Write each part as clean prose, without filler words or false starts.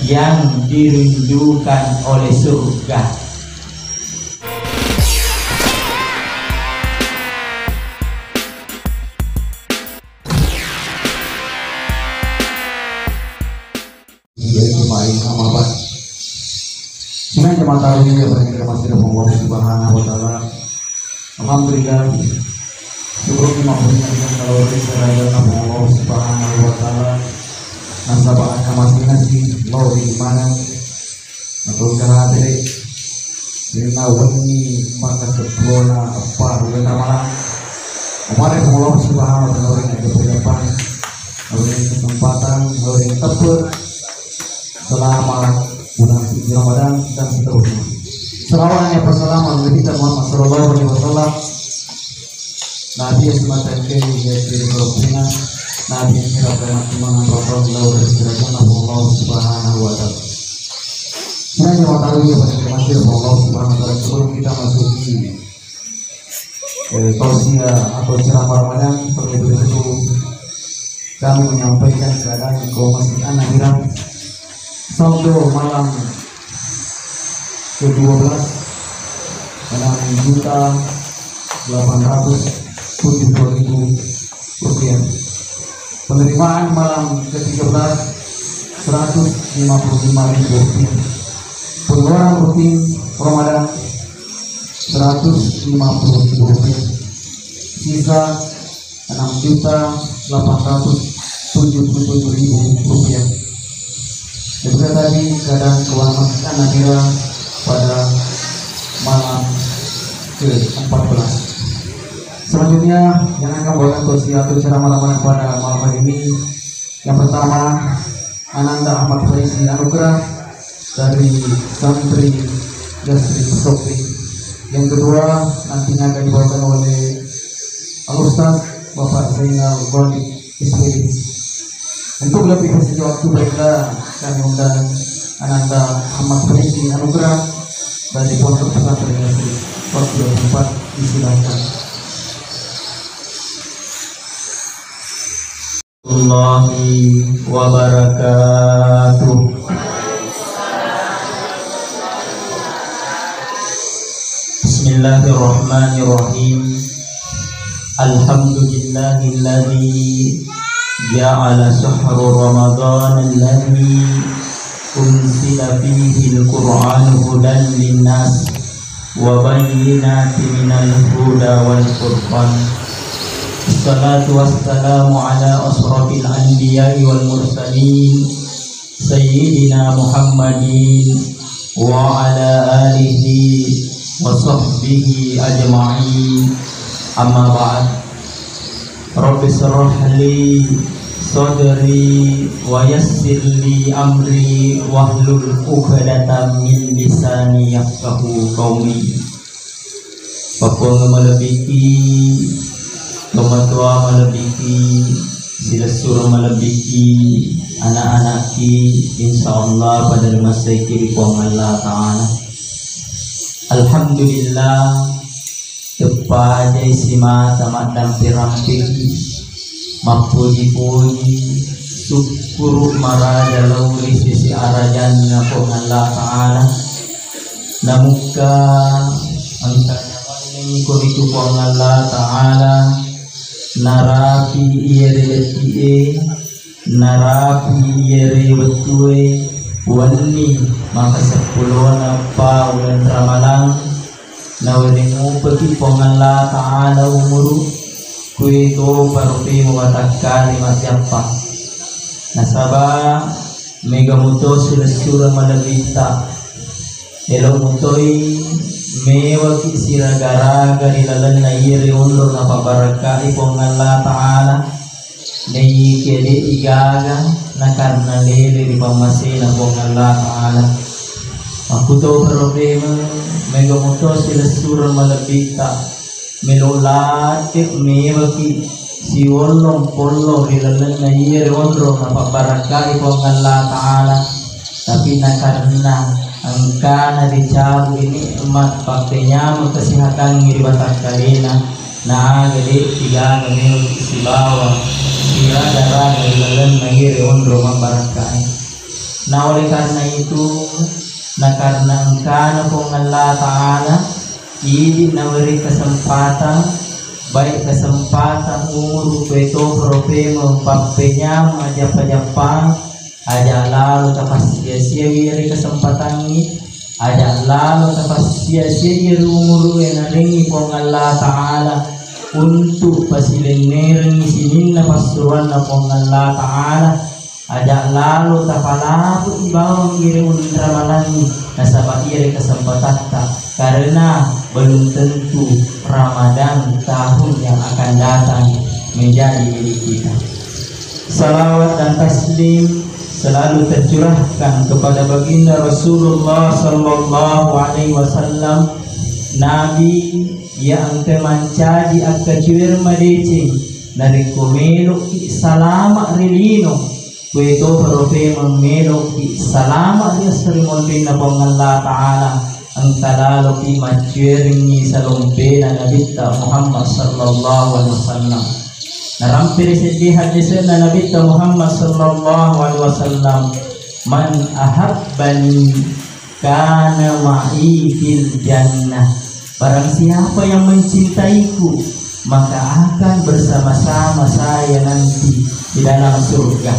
yang dirindukan oleh surga. Dengan jemaah tarawih yang berada masjid Allah Subhanahu wa taala. Alhamdulillah. Syukur dimahulkan dengan kalori seraya Allah Subhanahu wa taala. Nasabah masih nasi lauri mana atau kahadiri dina wani maka ketuana apa bukan malam. Kemarin Allah Subhanahu wa taala yang berdepan lauri kesempatan lauri tepat selama bulan suci Ramadan dan seterusnya. Selawatnya persalaman Nabi Muhammad sallallahu alaihi wasallam. Nabi yang semata kiri dari Rasulullah, Nabi yang kira dengan semangat Rasulullah dari kerajaan Allah Subhanahu wa taala. Kita jemaah tarawih pada masjid Allah Subhanahu wa taala. Sebelum kita masuki tausiah atau ceramah Ramadan, terlebih dahulu kami menyampaikan keadaan kaum masjid An-Nahirah saldo malam ke-12 6.870.000 rupiah. Penerimaan malam ke-13 155.000 rupiah. Pengeluaran rutin Ramadan 150.000 rupiah. Sisa 6.877.000 rupiah. Juga tadi keadaan keuangan An-Nahirah pada malam ke-14. Selanjutnya yang akan membawakan tausiah atau ceramah Ramadan pada malam hari ini, yang pertama Ananda Ahmad Faisi Anugrah dari Santri Yasri Sopri. Yang kedua nantinya akan dibawakan oleh Al-Ustaz Bapak Zainal Ghaib Ismail. Untuk lebih bersih waktu baiklah kami undang Ananda Ahmad Faisi Anugrah dari Pondok Pesantren Yasri. Waktu yang tepat disilakan. Allahi wa barakatuh. Bismillahirrahmanirrahim. Alhamdulillahilladzi ja'ala shahra Ramadan alladzi unzila fihi al-Qur'an hudan lin-nas wa bayyinatin minal huda wal furqan. Assalatu wassalamu ala asrafil anbiya'i wal mursalin sayyidina Muhammadin wa ala alihi wa sahbihi ajma'in. Amma ba'd. Rabbi shrah li sadri wa yassir li amri wahlul 'uqdatam min lisani yafqahu qauli. Bapak melebiki, Kematua melebiki, Silasur melebiki, anak-anaki, insyaallah pada masa kiri kuang Allah Ta'ala. Alhamdulillah tepa jai sima tamat dan pirampiki mapuji-puji syukur maraja lauri sisi arajannya kuang Allah Ta'ala. Namuka angkanya ini kuritu kuang Allah Ta'ala narapi iyere narapi iyere wetue wani maka 10 apa bulan Ramadan nawalimu peti Allah Ta'ala umuru kuito parupi mewatakan lima siapa nasabah mega muto sudah malabita elo mutoi mewaki siragaraga nilalan na iri undur na pabarakay pong Allah Ta'ala na ikili igaga na karnalili di pamasin na pong Allah Ta'ala. Ako to problema may gamuto sila surang malabita milulatik mewaki si walong polo nilalan na iri undur na pabarakay pong Allah Ta'ala tapi na karna angka na dicabu ini emat pakainya kesehatan ngiribatkan kalina nah gede tiga ngamil si bawah kira darah ngelalan mahiri ondro mambarakai Nah oleh karena itu, nah karena engkau pong Allah Ta'ala ini naberi kesempatan, baik kesempatan umur peto prope mempapenyam aja pajapang aja lalu tapas sia-sia wiri kesempatan ini aja lalu tapas sia-sia wiri umur yang ringi pong Allah Ta'ala untuk pasilenering sinin na pasuruan na pong Allah Ta'ala aja lalu tapalapu ibawang wiri undra malangi nasabak iri kesempatan tak karena belum tentu Ramadan tahun yang akan datang menjadi milik kita. Salawat dan taslim selalu tercurahkan kepada baginda Rasulullah Sallallahu Alaihi Wasallam, Nabi yang kemancaji akka cuir madece dari komelo salama rilino kueto perope memelo salama dia serimondin na Allah Ta'ala ang talalo pi macuiringi sa lumpe na nabita Muhammad Sallallahu Alaihi Wasallam. Narampiri sedih hadis na nabita Muhammad Sallallahu Alaihi Wasallam, man ahabbani kana ma'i fil jannah. Barang siapa yang mencintaiku maka akan bersama-sama saya nanti di dalam surga.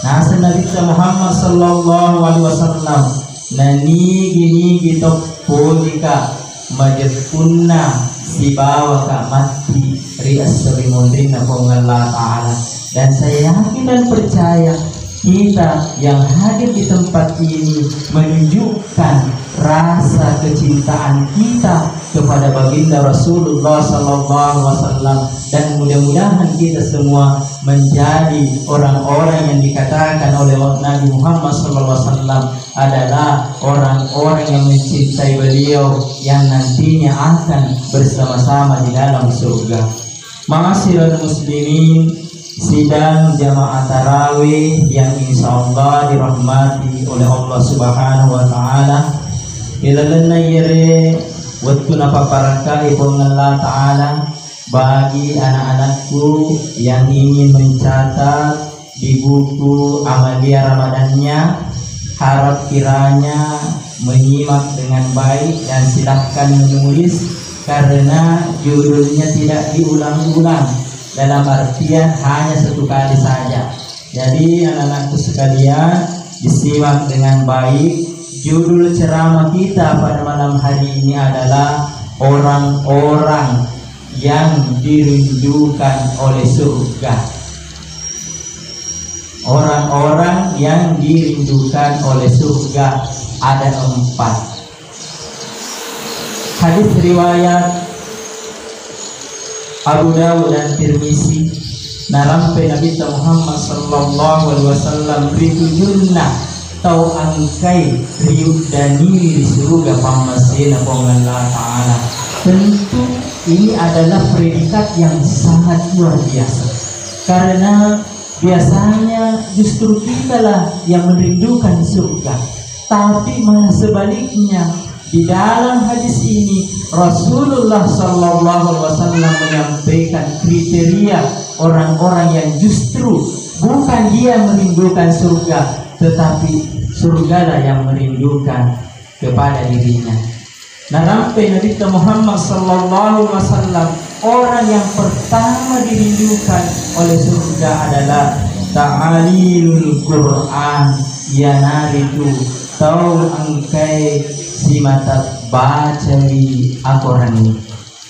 Nah, nabita Muhammad Sallallahu Alaihi Wasallam nanigi topodika majepunna si bawa ka mati rias serimondin na pong Allah Ta'ala. Dan saya yakin dan percaya kita yang hadir di tempat ini menunjukkan rasa kecintaan kita kepada baginda Rasulullah Sallallahu Alaihi Wasallam, dan mudah-mudahan kita semua menjadi orang-orang yang dikatakan oleh Nabi Muhammad Sallallahu Alaihi Wasallam adalah orang-orang yang mencintai beliau yang nantinya akan bersama-sama di dalam surga. Ma'asyiral muslimin, sidang jamaah tarawih yang insyaallah dirahmati oleh Allah Subhanahu wa Ta'ala. Ilalana yere waktu napaparakali pong Allah Ta'ala bagi anak-anakku yang ingin mencatat di buku amalia Ramadannya, harap kiranya menyimak dengan baik dan silahkan menulis karena judulnya tidak diulang-ulang, dalam artian hanya satu kali saja. Jadi anak-anakku sekalian disimak dengan baik. Judul ceramah kita pada malam hari ini adalah orang-orang yang dirindukan oleh surga. Orang-orang yang dirindukan oleh surga ada 4. Hadis riwayat Abu Dawud dan Tirmizi, narampe Nabi Muhammad Sallallahu Alaihi Wasallam ritujunna tau angkai riuk dani di surga pamasina Allah Ta'ala. Tentu ini adalah predikat yang sangat luar biasa, karena biasanya justru kita lah yang merindukan surga, tapi malah sebaliknya. Di dalam hadis ini Rasulullah Sallallahu Alaihi Wasallam menyampaikan kriteria orang-orang yang justru bukan dia merindukan surga, tetapi surgalah yang merindukan kepada dirinya. Narampe Nabi Muhammad Sallallahu Alaihi Wasallam, orang yang pertama dirindukan oleh surga adalah ta'alilul Quran, yanaritu tau angkai si mata bacawi Al-Quran ini.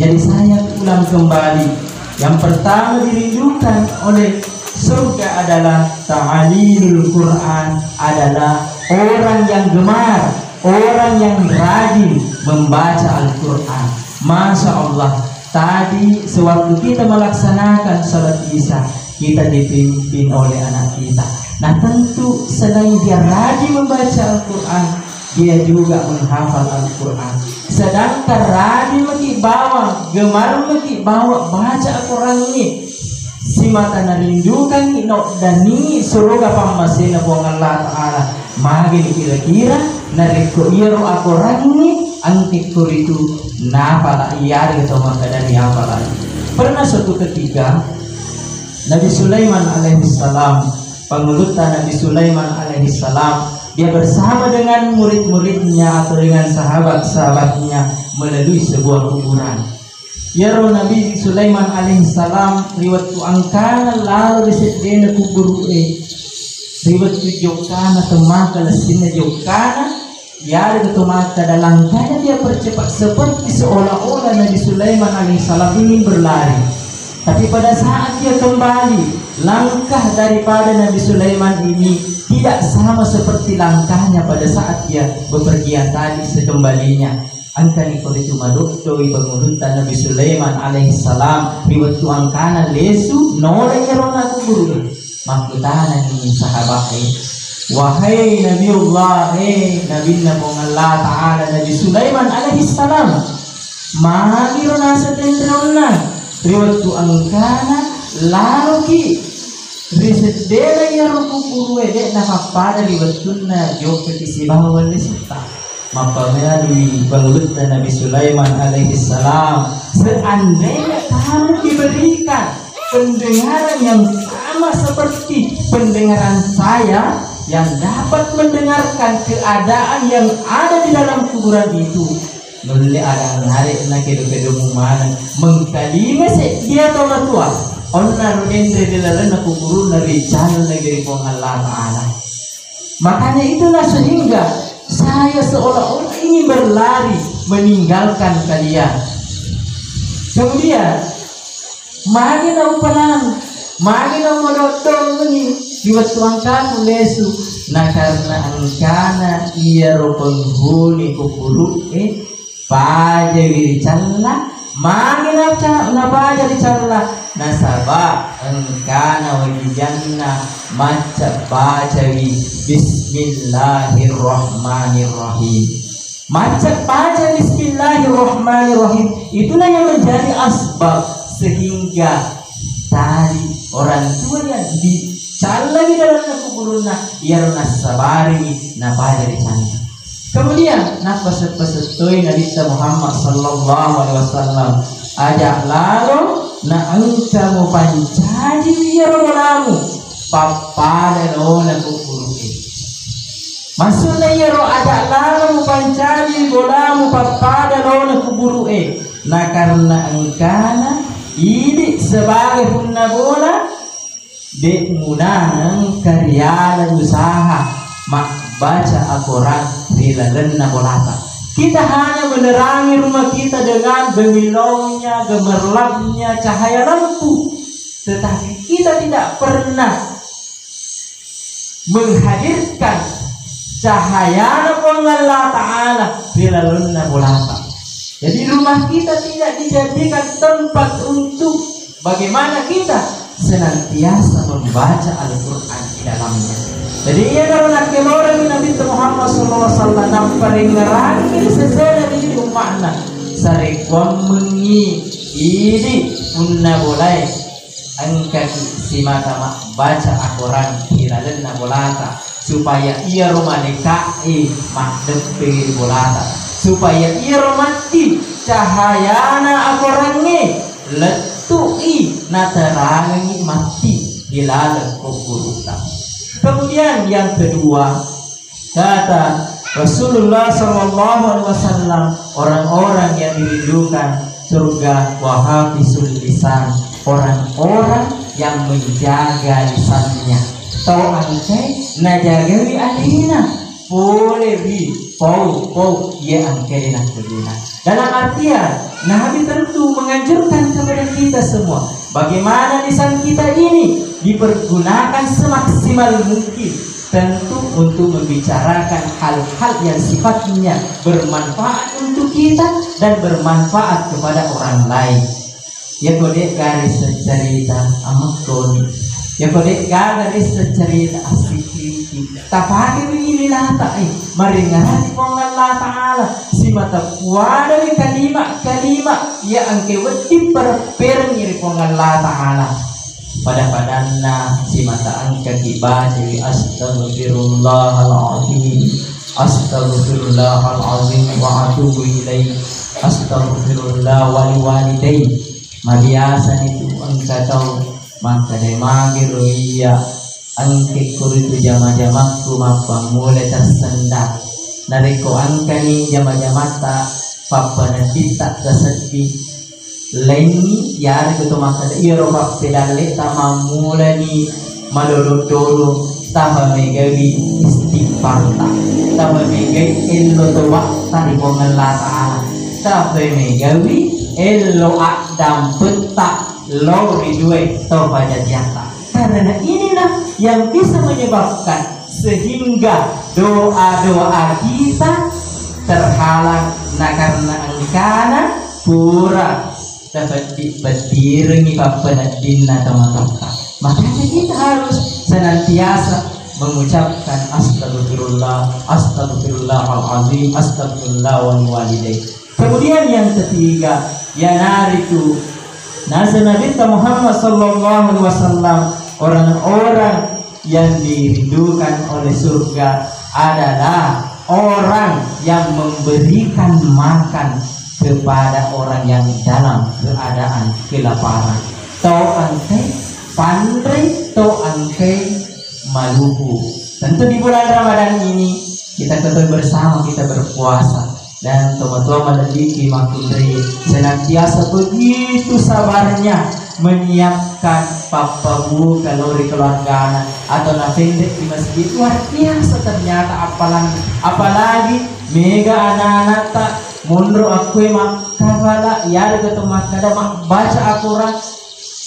Jadi saya ulang kembali, yang pertama dirindukan oleh surga adalah ta'alilul Quran, adalah orang yang gemar, orang yang rajin membaca Al-Quran. Masya Allah, tadi sewaktu kita melaksanakan salat isya, kita dipimpin oleh anak kita. Nah tentu selain dia rajin membaca Al-Quran, dia juga menghafal Al-Quran. Sedangkan rajin lagi bawa, gemar lagi bawa baca Al-Quran ini, si mata narindukan ni no dan ni surga pamasina po Allah Ta'ala. Magin kira-kira nariko iro Al-Quran ini antik itu napala iyari atau makadani hafal. Pernah suatu ketika Nabi Sulaiman alaihissalam, pengulutan Nabi Sulaiman alaihissalam dia bersama dengan murid-muridnya atau dengan sahabat-sahabatnya melalui sebuah kuburan. Ya Nabi Sulaiman alaihissalam riwayat tu angkana lalu disedena kubur riwayat tu jokana temaka lesina jokana ya ada temaka dalam kaya dia percepat seperti seolah-olah Nabi Sulaiman alaihissalam ingin berlari. Tapi pada saat dia kembali, langkah daripada Nabi Sulaiman ini tidak sama seperti langkahnya pada saat dia bepergian tadi sekembalinya. Angkani kode cuma doi pengulutan Nabi Sulaiman alaihissalam riwayat angkana lesu nolai rona kubur. Makutana ni sahabat wahai Nabiullah Nabi Allah Ta'ala Nabi Sulaiman alaihissalam magi rona setendrona riwayat angkana lalu risedela ya kubur dek nakapada riwayat tunna jok kisi bahwa lesita melalui pengulutan Nabi Sulaiman alaihissalam. Seandainya kamu diberikan pendengaran yang sama seperti pendengaran saya yang dapat mendengarkan keadaan yang ada di dalam kuburan itu, nuli ada narik na kedo mumanan mengkalima dia tua onna rudendre dilalana kuburu nabi channel negeri Allah Ta'ala. Makanya itulah sehingga saya seolah-olah ingin berlari meninggalkan kalian. Kemudian makin upalan makin modotong ini diwatuangkan lesu nah karena angkana ia penghuni kuburu paja wiricalla makin apa nabaja dicalla nasaba angkana wajijanna maca bacawi bismillahirrahmanirrahim. Maca baca bismillahirrahmanirrahim itulah yang menjadi asbab sehingga tadi orang tua yang dicalla di dalam kuburuna ia nasabari nabaja dicalla. Kemudian nafas-pasatoi Nabi Muhammad sallallahu alaihi wasallam ajak lalu na angka mo pancaji wiyaro lamu papada lona kuburu maksudnya yaro ajak lalu mo pancaji bolamu papada lona kuburu na karena angkana ini sebagai punna bola de munang karya usaha mak baca Al-Quran rilalanna bolata. Kita hanya menerangi rumah kita dengan gemilaunya, gemerlapnya cahaya lampu, tetapi kita tidak pernah menghadirkan cahaya Allah Ta'ala rilalanna bolata. Jadi rumah kita tidak dijadikan tempat untuk bagaimana kita senantiasa membaca Al-Quran di dalamnya. Jadi ia adalah kelora Nabi Muhammad SAW namparingaran sesuai dari umatnya. Sarikwan mengi ini punna boleh angkat si mata baca Al-Quran hilalan bolata supaya ia rumah dekai mak depi bolata supaya ia romati cahayana Al-Qurannya letui naterangi mati hilalan kuburutan. Kemudian yang kedua kata Rasulullah SAW orang-orang yang dirindukan surga wahafisul lisan orang-orang yang menjaga lisannya tau angkai najagawi alina boleh di pau ia angkai dengan kedua dalam artian Nabi tentu menganjurkan kepada kita semua bagaimana lisan kita ini dipergunakan semaksimal mungkin tentu untuk membicarakan hal-hal yang sifatnya bermanfaat untuk kita dan bermanfaat kepada orang lain. Ya kode garis cerita amat koni. Ya kode garis cerita asik tapake ini lata maringati Allah Ta'ala si mata kuada kalimat ya angke wedi perperni Allah Ta'ala pada padanna si mata angka dibaca astaghfirullahalazim wa atubu ilaih astaghfirullah wali walidain mabiasa itu angka tahu maka demagi roia angke kuritu jama-jamaku mapa mulai tersendat nariko angkani jama-jamata papa nanti tak tersedih lain yari kutu makada iro pak pedale tama mulai malolo-dolo tama megawi istighfar tama megawi illo tuwa tari Allah Ta'ala tama megawi illo akdam petak lo ridue toba jadiata. Karena inilah yang bisa menyebabkan sehingga doa-doa kita terhalang karena engkana pura dapat berdiri papanadina teman-teman. Makanya kita harus senantiasa mengucapkan astagfirullahalazim, astagfirullah wal walidayh. Kemudian yang ketiga, yanaritu nasa Nabi Muhammad sallallahu alaihi wasallam, orang-orang yang dirindukan oleh surga adalah orang yang memberikan makan kepada orang yang dalam keadaan kelaparan. Tau angke pandai, tau angke maluku. Tentu di bulan Ramadan ini kita ketahui bersama, kita berpuasa. Dan teman-teman meneliti makundri senantiasa begitu sabarnya menyiapkan papamu kalori keluarga atau nafendek di masjid. Luar biasa ternyata, apalagi mega anak-anak tak mundur aku mak kabala ya ada teman kada mak baca Al-Quran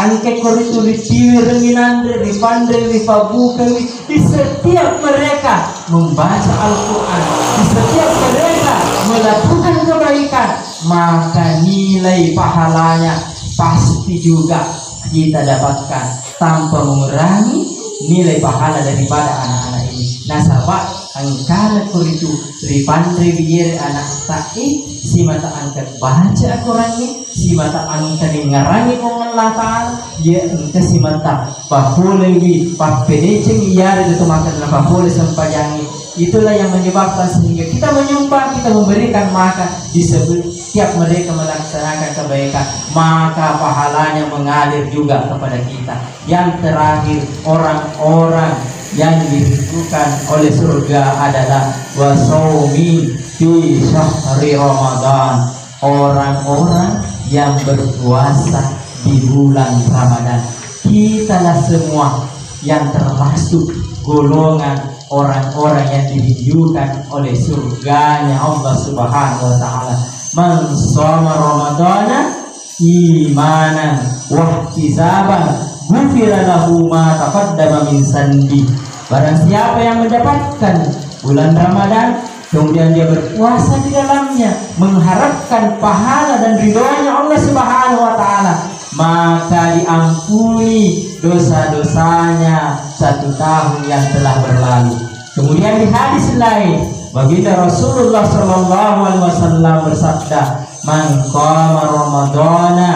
angke koritu ditiwi renginandre di pandre di pabuka di setiap mereka membaca Al-Quran, di setiap mereka melakukan kebaikan, maka nilai pahalanya pasti juga kita dapatkan tanpa mengurangi nilai pahala daripada anak-anak ini. Nah sahabat, angkala kuritu ripandre biyer anak ta'i si mata angkat baca Al-Quran, si mata angkat ngarangi Allah Ta'ala, ya engke si mata pahole wi papedeceng iyare itu makan pahole sampayangi. Itulah yang menyebabkan sehingga kita menyumpah, kita memberikan makan di setiap mereka melaksanakan kebaikan, maka pahalanya mengalir juga kepada kita. Yang terakhir, orang-orang yang dirindukan oleh surga adalah wasaumi fi syahri Ramadan, orang-orang yang berpuasa di bulan Ramadan. Kitalah semua yang termasuk golongan orang-orang yang dirindukan oleh surganya Allah Subhanahu wa Ta'ala. Man shoma Ramadana imanan wa ihtisaban ghufira lahu ma taqaddama min sanbi. Barang siapa yang mendapatkan bulan Ramadan kemudian dia berpuasa di dalamnya mengharapkan pahala dan ridhonya Allah Subhanahu wa Ta'ala, maka diampuni dosa-dosanya 1 tahun yang telah berlalu. Kemudian di hadis lain baginda Rasulullah sallallahu alaihi wasallam bersabda, man qama ramadhana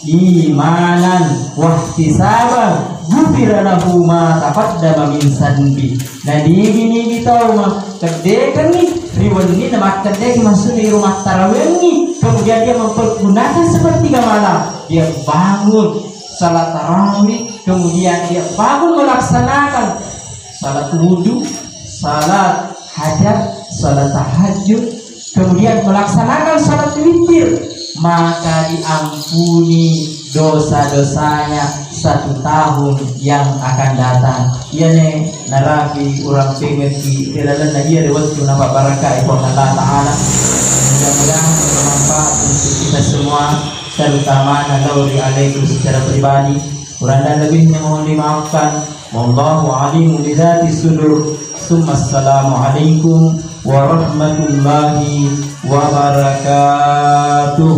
imanan wa ihtisaban ghufira lahu ma taqaddama min sanbi. Nah gini kita mah kedekan nih riwan ini nama kedek masuk di rumah tarawih nih, kemudian dia mempergunakan sepertiga malam, dia bangun salat tarawih, kemudian dia bangun melaksanakan salat wudu, salat hajat, salat tahajud, kemudian melaksanakan salat witir, maka diampuni dosa-dosanya 1 tahun yang akan datang. Iya nih narafi urang pengeti kelalan na iya waktu napa barakah ikon Allah Ta'ala. Mudah-mudahan bermanfaat untuk kita semua, terutama nalauri alaikum secara pribadi. Kurang dan lebihnya mohon dimaafkan. Wallahu alimu bidzati sudur. Assalamualaikum warahmatullahi wabarakatuh.